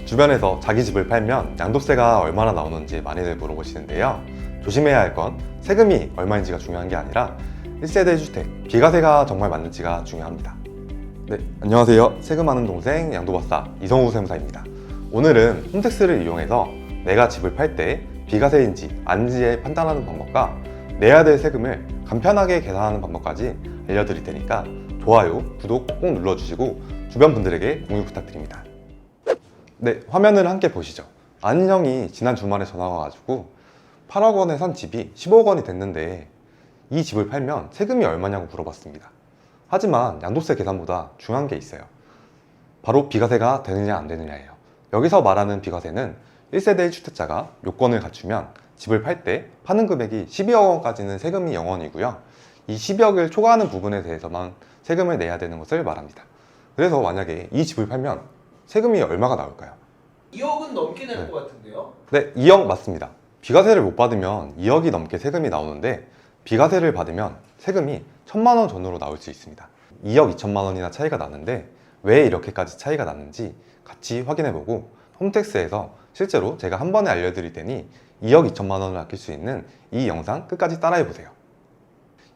주변에서 자기 집을 팔면 양도세가 얼마나 나오는지 많이들 물어보시는데요. 조심해야 할 건 세금이 얼마인지가 중요한 게 아니라 1세대 주택, 비과세가 정말 맞는지가 중요합니다. 네, 안녕하세요. 세금 아는 동생 양도박사 이성우 세무사입니다. 오늘은 홈택스를 이용해서 내가 집을 팔 때 비과세인지 아닌지에 판단하는 방법과 내야 될 세금을 간편하게 계산하는 방법까지 알려드릴 테니까 좋아요, 구독 꼭 눌러주시고 주변 분들에게 공유 부탁드립니다. 네, 화면을 함께 보시죠. 아는 형이 지난 주말에 전화가 와가지고 8억 원에 산 집이 10억 원이 됐는데 이 집을 팔면 세금이 얼마냐고 물어봤습니다. 하지만 양도세 계산보다 중요한 게 있어요. 바로 비과세가 되느냐 안 되느냐예요. 여기서 말하는 비과세는 1세대 1주택자가 요건을 갖추면 집을 팔 때 파는 금액이 12억 원까지는 세금이 0원이고요. 이 12억을 초과하는 부분에 대해서만 세금을 내야 되는 것을 말합니다. 그래서 만약에 이 집을 팔면 세금이 얼마가 나올까요? 2억은 넘게 낼 것 같은데요? 네, 2억 맞습니다. 비과세를 못 받으면 2억이 넘게 세금이 나오는데 비과세를 받으면 세금이 1,000만 원 전후로 나올 수 있습니다. 2억 2천만 원이나 차이가 나는데 왜 이렇게까지 차이가 났는지 같이 확인해보고 홈택스에서 실제로 제가 한 번에 알려드릴 테니 2억 2천만 원을 아낄 수 있는 이 영상 끝까지 따라해보세요.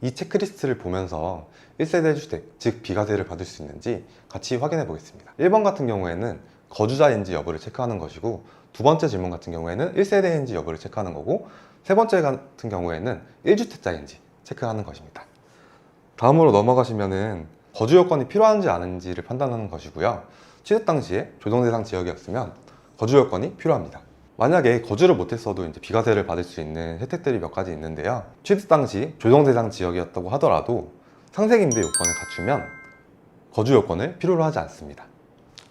이 체크리스트를 보면서 1세대 주택, 즉 비과세를 받을 수 있는지 같이 확인해 보겠습니다. 1번 같은 경우에는 거주자인지 여부를 체크하는 것이고, 두 번째 질문 같은 경우에는 1세대인지 여부를 체크하는 거고, 세 번째 같은 경우에는 1주택자인지 체크하는 것입니다. 다음으로 넘어가시면은 거주 여건이 필요한지 아닌지를 판단하는 것이고요. 취득 당시에 조정 대상 지역이었으면 거주 여건이 필요합니다. 만약에 거주를 못했어도 이제 비과세를 받을 수 있는 혜택들이 몇 가지 있는데요. 취득 당시 조정 대상 지역이었다고 하더라도 상생임대 요건을 갖추면 거주 요건을 필요로 하지 않습니다.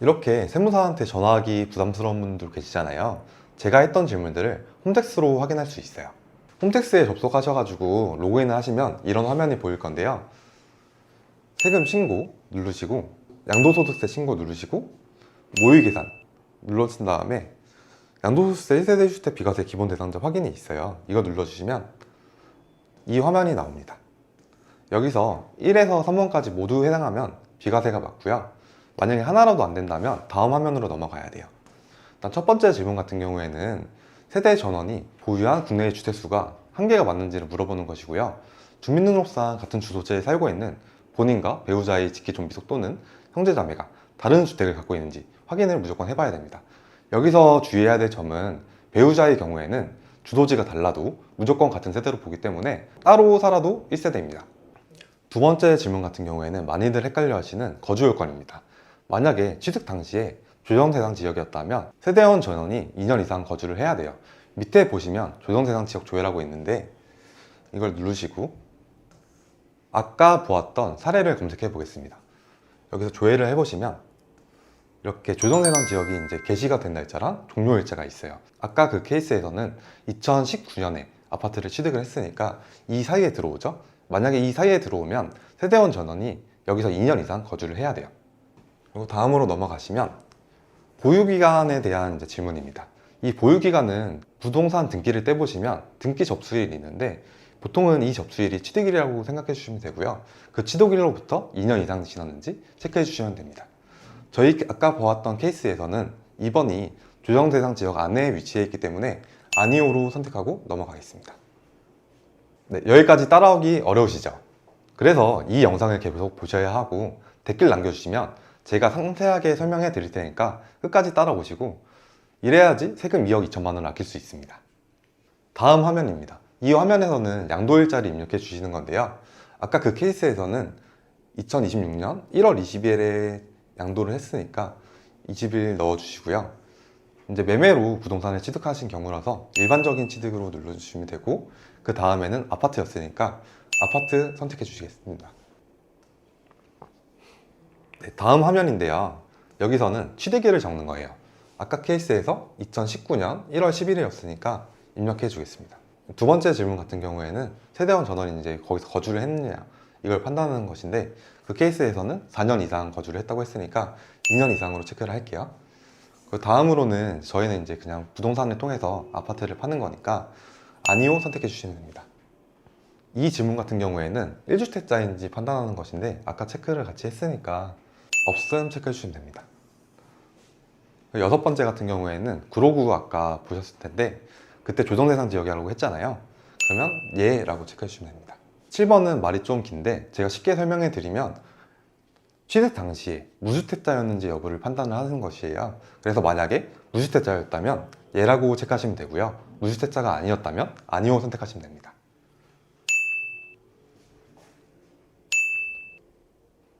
이렇게 세무사한테 전화하기 부담스러운 분들 계시잖아요. 제가 했던 질문들을 홈택스로 확인할 수 있어요. 홈택스에 접속하셔가지고 로그인을 하시면 이런 화면이 보일 건데요. 세금 신고 누르시고 양도소득세 신고 누르시고 모의계산 눌러준 다음에 양도소득세 1세대 주택 비과세 기본 대상자 확인이 있어요. 이거 눌러주시면 이 화면이 나옵니다. 여기서 1에서 3번까지 모두 해당하면 비과세가 맞고요. 만약에 하나라도 안 된다면 다음 화면으로 넘어가야 돼요. 일단 첫 번째 질문 같은 경우에는 세대 전원이 보유한 국내의 주택수가 한 개가 맞는지를 물어보는 것이고요. 주민등록상 같은 주소지에 살고 있는 본인과 배우자의 직계존비속 또는 형제자매가 다른 주택을 갖고 있는지 확인을 무조건 해봐야 됩니다. 여기서 주의해야 될 점은 배우자의 경우에는 주소지가 달라도 무조건 같은 세대로 보기 때문에 따로 살아도 1세대입니다. 두 번째 질문 같은 경우에는 많이들 헷갈려 하시는 거주 요건입니다. 만약에 취득 당시에 조정 대상 지역이었다면 세대원 전원이 2년 이상 거주를 해야 돼요. 밑에 보시면 조정 대상 지역 조회라고 있는데 이걸 누르시고 아까 보았던 사례를 검색해 보겠습니다. 여기서 조회를 해보시면 이렇게 조정 대상 지역이 이제 게시가 된 날짜랑 종료 일자가 있어요. 아까 그 케이스에서는 2019년에 아파트를 취득을 했으니까 이 사이에 들어오죠. 만약에 이 사이에 들어오면 세대원 전원이 여기서 2년 이상 거주를 해야 돼요. 그리고 다음으로 넘어가시면 보유기간에 대한 이제 질문입니다. 이 보유기간은 부동산 등기를 떼보시면 등기 접수일이 있는데 보통은 이 접수일이 취득일이라고 생각해 주시면 되고요. 그 취득일로부터 2년 이상 지났는지 체크해 주시면 됩니다. 저희 아까 보았던 케이스에서는 2번이 조정 대상 지역 안에 위치해 있기 때문에 아니오로 선택하고 넘어가겠습니다. 네, 여기까지 따라오기 어려우시죠? 그래서 이 영상을 계속 보셔야 하고 댓글 남겨주시면 제가 상세하게 설명해 드릴 테니까 끝까지 따라오시고 이래야지 세금 2억 2천만 원을 아낄 수 있습니다. 다음 화면입니다. 이 화면에서는 양도일자를 입력해 주시는 건데요. 아까 그 케이스에서는 2026년 1월 20일에 양도를 했으니까 20일 넣어주시고요. 이제 매매로 부동산을 취득하신 경우라서 일반적인 취득으로 눌러주시면 되고 그 다음에는 아파트였으니까 아파트 선택해 주시겠습니다. 네, 다음 화면인데요. 여기서는 취득일을 적는 거예요. 아까 케이스에서 2019년 1월 11일이었으니까 입력해 주겠습니다. 두 번째 질문 같은 경우에는 세대원 전원이 이제 거기서 거주를 했느냐 이걸 판단하는 것인데 그 케이스에서는 4년 이상 거주를 했다고 했으니까 2년 이상으로 체크를 할게요. 그 다음으로는 저희는 이제 그냥 부동산을 통해서 아파트를 파는 거니까 아니오 선택해 주시면 됩니다. 이 질문 같은 경우에는 1주택자인지 판단하는 것인데 아까 체크를 같이 했으니까 없음 체크해 주시면 됩니다. 여섯 번째 같은 경우에는 구로구 아까 보셨을 텐데 그때 조정대상 지역이라고 했잖아요. 그러면 예라고 체크해 주시면 됩니다. 7번은 말이 좀 긴데 제가 쉽게 설명해 드리면 취득 당시에 무주택자였는지 여부를 판단을 하는 것이에요. 그래서 만약에 무주택자였다면 예라고 체크하시면 되고요. 무주택자가 아니었다면 아니오 선택하시면 됩니다.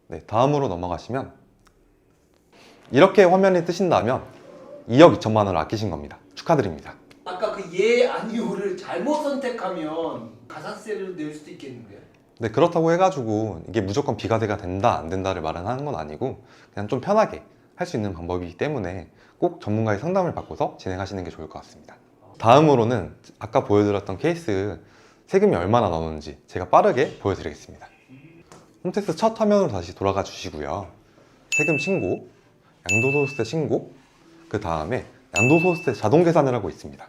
네, 다음으로 넘어가시면 이렇게 화면이 뜨신다면 2억 2천만 원을 아끼신 겁니다. 축하드립니다. 아까 그 예 아니오를 잘못 선택하면 가산세를 낼 수도 있겠는데요. 네, 그렇다고 해가지고 이게 무조건 비과세가 된다 안 된다를 말은 하는 건 아니고 그냥 좀 편하게 할 수 있는 방법이기 때문에 꼭 전문가의 상담을 받고서 진행하시는 게 좋을 것 같습니다. 다음으로는 아까 보여드렸던 케이스 세금이 얼마나 나오는지 제가 빠르게 보여드리겠습니다. 홈택스 첫 화면으로 다시 돌아가 주시고요. 세금 신고, 양도소득세 신고, 그 다음에 양도소득세 자동 계산을 하고 있습니다.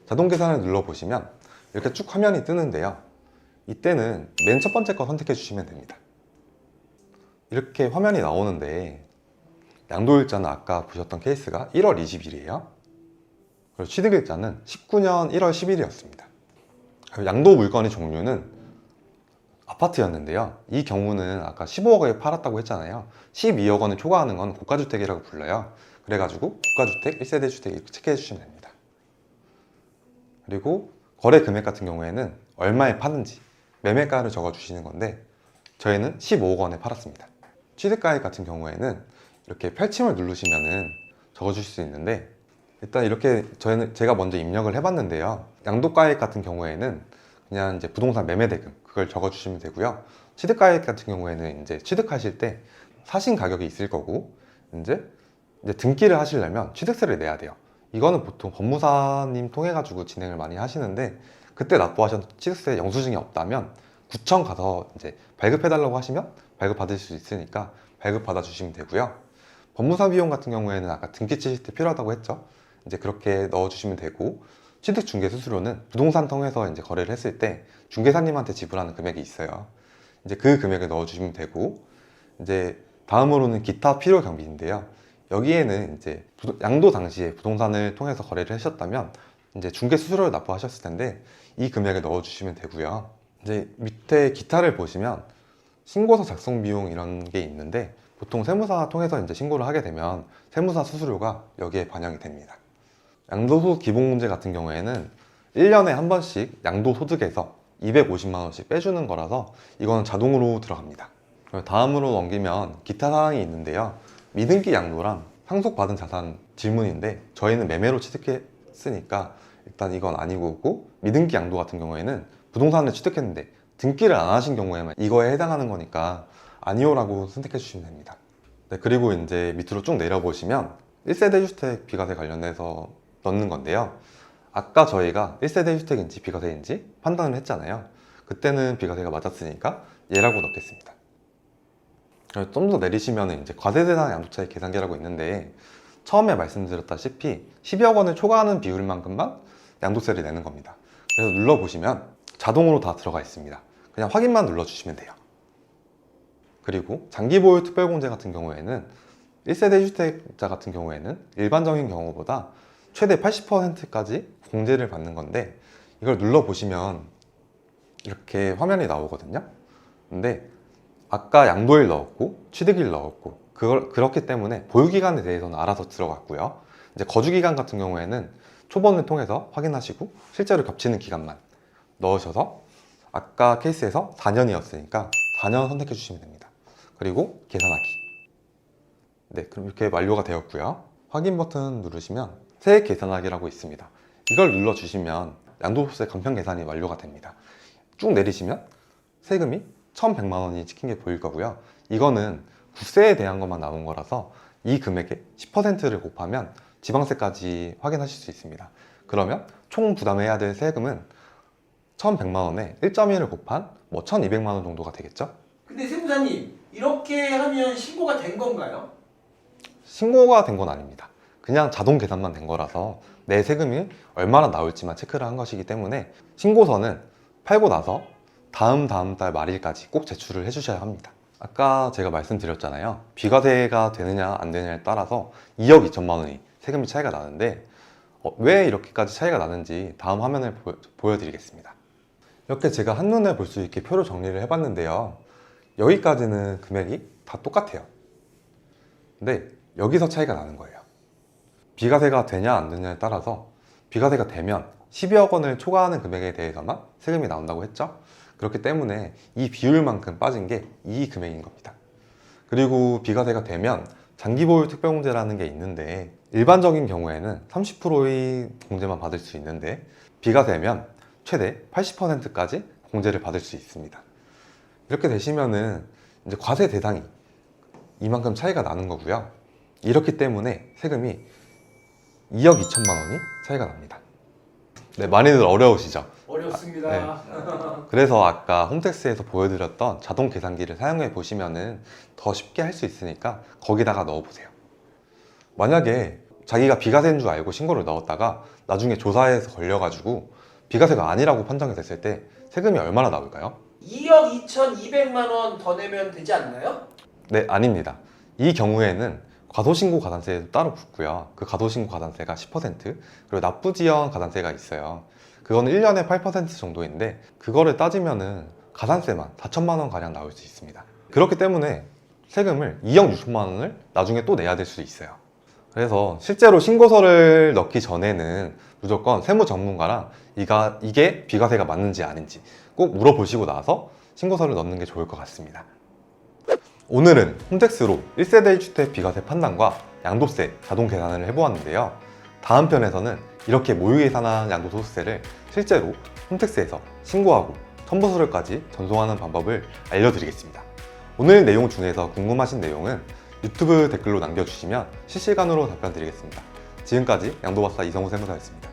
자동 계산을 눌러보시면 이렇게 쭉 화면이 뜨는데요. 이때는 맨 첫 번째 거 선택해 주시면 됩니다. 이렇게 화면이 나오는데 양도일자는 아까 보셨던 케이스가 1월 20일이에요. 그리고 취득일자는 19년 1월 10일이었습니다. 양도 물건의 종류는 아파트였는데요. 이 경우는 아까 15억 원에 팔았다고 했잖아요. 12억 원을 초과하는 건 고가주택이라고 불러요. 그래가지고 고가주택, 1세대 주택 이렇게 체크해 주시면 됩니다. 그리고 거래 금액 같은 경우에는 얼마에 파는지 매매가를 적어 주시는 건데 저희는 15억 원에 팔았습니다. 취득가액 같은 경우에는 이렇게 펼침을 누르시면은 적어 주실 수 있는데 일단 이렇게 제가 먼저 입력을 해봤는데요. 양도가액 같은 경우에는 그냥 이제 부동산 매매 대금 그걸 적어 주시면 되고요. 취득가액 같은 경우에는 이제 취득하실 때 사신 가격이 있을 거고 이제 등기를 하시려면 취득세를 내야 돼요. 이거는 보통 법무사님 통해 가지고 진행을 많이 하시는데 그때 납부하셨던 취득세 영수증이 없다면 구청 가서 이제 발급해 달라고 하시면 발급 받을 수 있으니까 발급 받아 주시면 되고요. 법무사 비용 같은 경우에는 아까 등기 치실 때 필요하다고 했죠. 이제 그렇게 넣어 주시면 되고 취득 중개 수수료는 부동산 통해서 이제 거래를 했을 때 중개사님한테 지불하는 금액이 있어요. 이제 그 금액을 넣어 주시면 되고 이제 다음으로는 기타 필요 경비인데요. 여기에는 이제 양도 당시에 부동산을 통해서 거래를 하셨다면 이제 중개 수수료를 납부하셨을 텐데 이 금액을 넣어 주시면 되고요. 이제 밑에 기타를 보시면 신고서 작성 비용 이런 게 있는데 보통 세무사 통해서 이제 신고를 하게 되면 세무사 수수료가 여기에 반영이 됩니다. 양도소득 기본공제 같은 경우에는 1년에 한 번씩 양도소득에서 250만 원씩 빼주는 거라서 이거는 자동으로 들어갑니다. 다음으로 넘기면 기타 사항이 있는데요. 미등기 양도랑 상속받은 자산 질문인데 저희는 매매로 취득했으니까 일단 이건 아니고 미등기 양도 같은 경우에는 부동산을 취득했는데 등기를 안 하신 경우에만 이거에 해당하는 거니까 아니오라고 선택해 주시면 됩니다. 네, 그리고 이제 밑으로 쭉 내려보시면 1세대 주택 비과세 관련해서 넣는 건데요. 아까 저희가 1세대 주택인지 비과세인지 판단을 했잖아요. 그때는 비과세가 맞았으니까 얘라고 넣겠습니다. 좀 더 내리시면 이제 과세대상 양도차익 계산기라고 있는데 처음에 말씀드렸다시피 10억 원을 초과하는 비율만큼만 양도세를 내는 겁니다. 그래서 눌러보시면 자동으로 다 들어가 있습니다. 그냥 확인만 눌러주시면 돼요. 그리고 장기보유 특별공제 같은 경우에는 1세대 주택자 같은 경우에는 일반적인 경우보다 최대 80%까지 공제를 받는 건데 이걸 눌러보시면 이렇게 화면이 나오거든요. 근데 아까 양도일 넣었고 취득일 넣었고 그렇기 때문에 보유기간에 대해서는 알아서 들어갔고요. 이제 거주기간 같은 경우에는 초본을 통해서 확인하시고 실제로 겹치는 기간만 넣으셔서 아까 케이스에서 4년이었으니까 4년 선택해 주시면 됩니다. 그리고 계산하기. 네, 그럼 이렇게 완료가 되었고요. 확인 버튼 누르시면 세액 계산하기라고 있습니다. 이걸 눌러주시면 양도소득세 간편 계산이 완료가 됩니다. 쭉 내리시면 세금이 1,100만 원이 찍힌 게 보일 거고요. 이거는 국세에 대한 것만 나온 거라서 이 금액의 10%를 곱하면 지방세까지 확인하실 수 있습니다. 그러면 총 부담해야 될 세금은 1,100만 원에 1.1을 곱한 1,200만 원 정도가 되겠죠? 근데 세무사님 이렇게 하면 신고가 된 건가요? 신고가 된 건 아닙니다. 그냥 자동 계산만 된 거라서 내 세금이 얼마나 나올지만 체크를 한 것이기 때문에 신고서는 팔고 나서 다음 달 말일까지 꼭 제출을 해주셔야 합니다. 아까 제가 말씀드렸잖아요. 비과세가 되느냐 안 되느냐에 따라서 2억 2천만 원이 세금이 차이가 나는데 왜 이렇게까지 차이가 나는지 다음 화면을 보여드리겠습니다. 이렇게 제가 한눈에 볼 수 있게 표로 정리를 해봤는데요. 여기까지는 금액이 다 똑같아요. 근데 여기서 차이가 나는 거예요. 비과세가 되냐 안 되냐에 따라서 비과세가 되면 12억 원을 초과하는 금액에 대해서만 세금이 나온다고 했죠. 그렇기 때문에 이 비율만큼 빠진 게 이 금액인 겁니다. 그리고 비과세가 되면 장기보유 특별공제라는 게 있는데 일반적인 경우에는 30%의 공제만 받을 수 있는데 비과세면 최대 80%까지 공제를 받을 수 있습니다. 이렇게 되시면은 이제 과세 대상이 이만큼 차이가 나는 거고요. 이렇기 때문에 세금이 2억 2천만 원이 차이가 납니다. 네, 많이들 어려우시죠? 어렵습니다. 네. 그래서 아까 홈택스에서 보여드렸던 자동 계산기를 사용해 보시면은 더 쉽게 할 수 있으니까 거기다가 넣어 보세요. 만약에 자기가 비과세인 줄 알고 신고를 넣었다가 나중에 조사에서 걸려가지고 비과세가 아니라고 판정이 됐을 때 세금이 얼마나 나올까요? 2억 2,200만 원 더 내면 되지 않나요? 네, 아닙니다. 이 경우에는 과소신고 가산세도 따로 붙고요. 그 과소신고 가산세가 10%, 그리고 납부지연 가산세가 있어요. 그거는 1년에 8% 정도인데 그거를 따지면은 가산세만 4천만 원 가량 나올 수 있습니다. 그렇기 때문에 세금을 2억 6천만 원을 나중에 또 내야 될 수 있어요. 그래서 실제로 신고서를 넣기 전에는 무조건 세무 전문가랑 이게 비과세가 맞는지 아닌지 꼭 물어보시고 나서 신고서를 넣는 게 좋을 것 같습니다. 오늘은 홈택스로 1세대 1주택 비과세 판단과 양도세 자동 계산을 해보았는데요. 다음 편에서는 이렇게 모의계산한 양도소득세를 실제로 홈택스에서 신고하고 첨부서류까지 전송하는 방법을 알려드리겠습니다. 오늘 내용 중에서 궁금하신 내용은 유튜브 댓글로 남겨주시면 실시간으로 답변 드리겠습니다. 지금까지 양도박사 이성우 세무사였습니다.